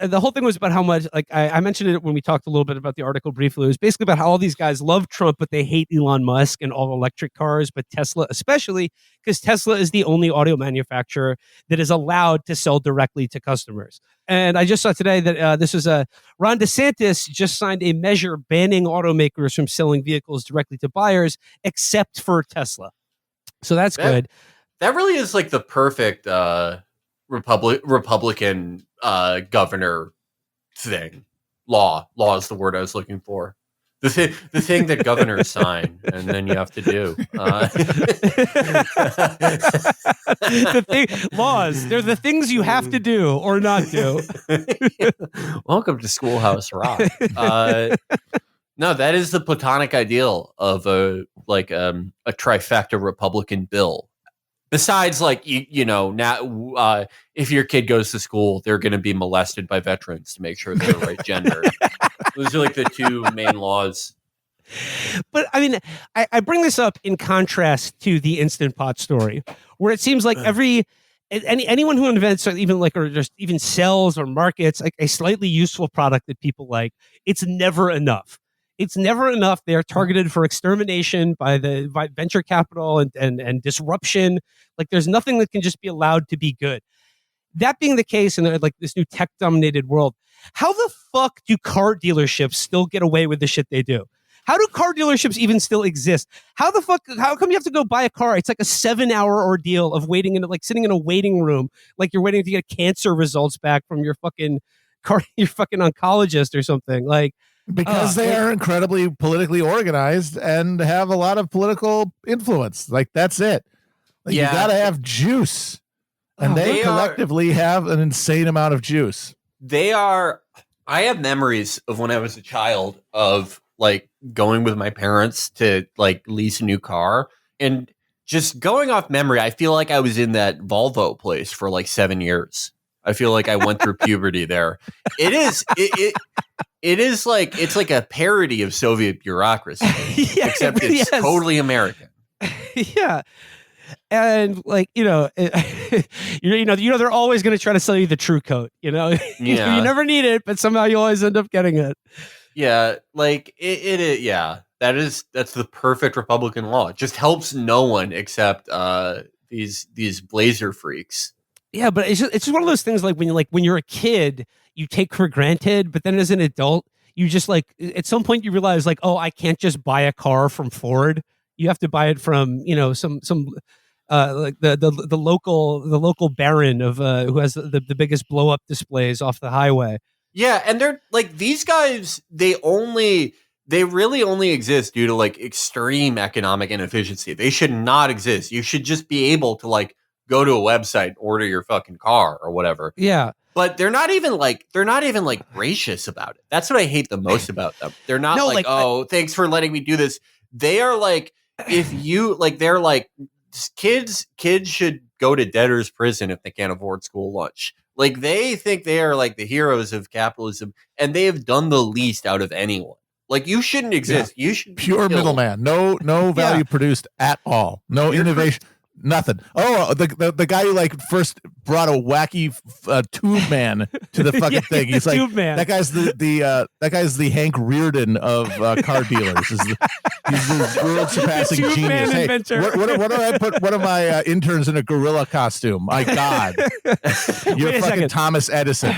the whole thing was about how much, like I mentioned it when we talked a little bit about the article briefly. It was basically about how all these guys love Trump, but they hate Elon Musk and all electric cars, but Tesla especially, because Tesla is the only auto manufacturer that is allowed to sell directly to customers. And I just saw today that this was Ron DeSantis just signed a measure banning automakers from selling vehicles directly to buyers, except for Tesla. So that's good. That really is like the perfect Republican governor thing. Law is the word I was looking for. The thing that governors sign, and then you have to do. Laws. They're the things you have to do or not do. Welcome to Schoolhouse Rock. No, that is the platonic ideal of a trifecta Republican bill. Besides, like, now, if your kid goes to school, they're going to be molested by veterans to make sure they're the right gender. Those are like the two main laws. But I mean, I bring this up in contrast to the Instant Pot story, where it seems like anyone who invents or just even sells or markets like a slightly useful product that people like, it's never enough. It's never enough. They are targeted for extermination by venture capital and disruption. Like, there's nothing that can just be allowed to be good. That being the case in like this new tech-dominated world, how the fuck do car dealerships still get away with the shit they do? How do car dealerships even still exist? How come you have to go buy a car? It's like a 7-hour ordeal of waiting sitting in a waiting room, like you're waiting to get cancer results back from your fucking oncologist or something. Like, because they are incredibly politically organized and have a lot of political influence. Like, that's it. Like, you got to have juice. And they collectively have an insane amount of juice. I have memories of when I was a child of like going with my parents to like lease a new car, and just going off memory, I feel like I was in that Volvo place for like 7 years. I feel like I went through puberty there. It is like, it's like a parody of Soviet bureaucracy, except it's totally American. Yeah. And like, they're always going to try to sell you the true coat, you never need it, but somehow you always end up getting it. Yeah. Like that's the perfect Republican law. It just helps no one except these blazer freaks. Yeah, but it's just one of those things like when you're a kid, you take for granted, but then as an adult, you just like at some point you realize like, oh, I can't just buy a car from Ford. You have to buy it from some like the local baron of who has the biggest blow up displays off the highway. Yeah, and they're like these guys. They really only exist due to like extreme economic inefficiency. They should not exist. You should just be able to like go to a website, order your fucking car or whatever. Yeah. But they're not even like gracious about it. That's what I hate the most about them. They're not thanks for letting me do this. They are like, if you like, they're like, kids should go to debtor's prison if they can't afford school lunch. Like, they think they are like the heroes of capitalism, and they have done the least out of anyone. Like, you shouldn't exist. Yeah. You should be pure middleman. No value produced at all. No innovation. Nothing. Oh, the guy who like first brought a wacky tube man to the fucking thing. He's like, that guy's the Hank Reardon of car dealers. He's the world surpassing genius. Hey, what do I put one of my interns in a gorilla costume? My God, you're fucking Thomas Edison.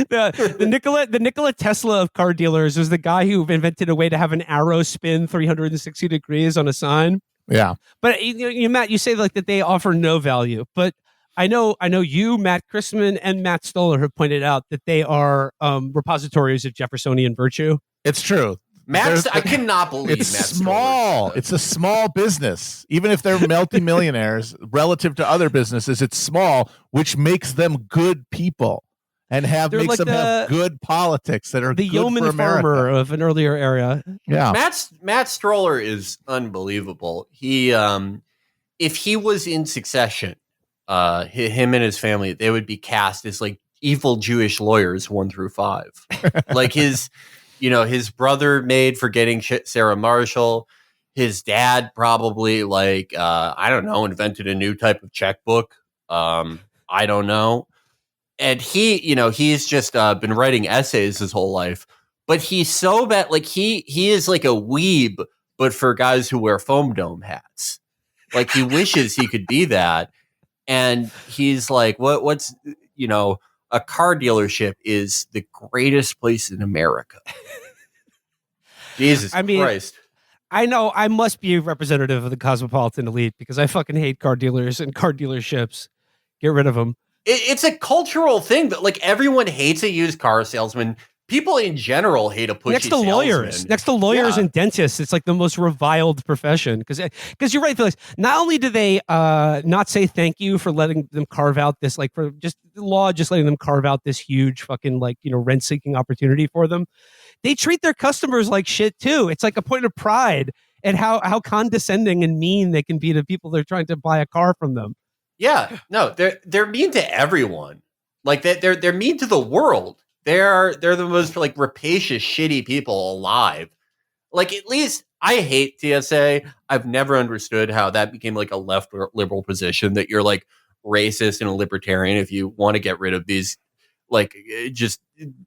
The Nikola Tesla of car dealers was the guy who invented a way to have an arrow spin 360 degrees on a sign. Yeah, but Matt, you say like that they offer no value, but I know you, Matt Christman, and Matt Stoller have pointed out that they are repositories of Jeffersonian virtue. It's true. I cannot believe it's Matt small. It's a small business, even if they're multi-millionaires relative to other businesses. It's small, which makes them good people. And makes them have good politics that are the good yeoman for America. Farmer of an earlier era. Yeah, Matt Stroller is unbelievable. He, if he was in Succession, him and his family, they would be cast as like evil Jewish lawyers 1 through 5. Like his brother made Forgetting Sarah Marshall. His dad probably I don't know, invented a new type of checkbook. I don't know. and he's just been writing essays his whole life, but he's so bad. Like he is like a weeb, but for guys who wear foam dome hats. Like he wishes he could be that. And he's like, what's a car dealership is the greatest place in America. Jesus Christ. I know I must be a representative of the cosmopolitan elite because I fucking hate car dealers and car dealerships. Get rid of them. It's a cultural thing that like everyone hates a used car salesman. People in general hate a pushy Next to lawyers, Yeah. and dentists, it's like the most reviled profession. Because you're right, Felix. Not only do they not say thank you for letting them carve out this, like for just the law, just letting them carve out this huge fucking like rent seeking opportunity for them. They treat their customers like shit too. It's like a point of pride and how condescending and mean they can be to people that are trying to buy a car from them. Yeah, no, they're mean to everyone. Like they're mean to the world. They're the most like rapacious, shitty people alive. Like at least I hate TSA. I've never understood how that became like a left or liberal position that you're like racist and a libertarian if you want to get rid of these like just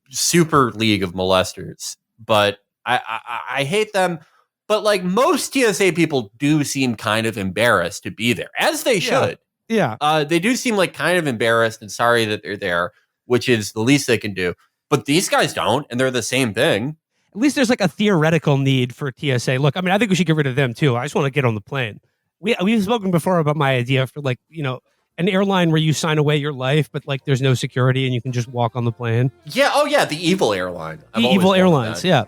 super league of molesters. But I hate them. But like most TSA people do seem kind of embarrassed to be there, as they should. Yeah. They do seem like kind of embarrassed and sorry that they're there, which is the least they can do. But these guys don't, and they're the same thing. At least there's like a theoretical need for TSA. Look, I mean, I think we should get rid of them too. I just want to get on the plane. We've spoken before about my idea for like, an airline where you sign away your life, but like there's no security and you can just walk on the plane. Yeah. Oh, yeah. The evil airline. The evil airlines. Yeah.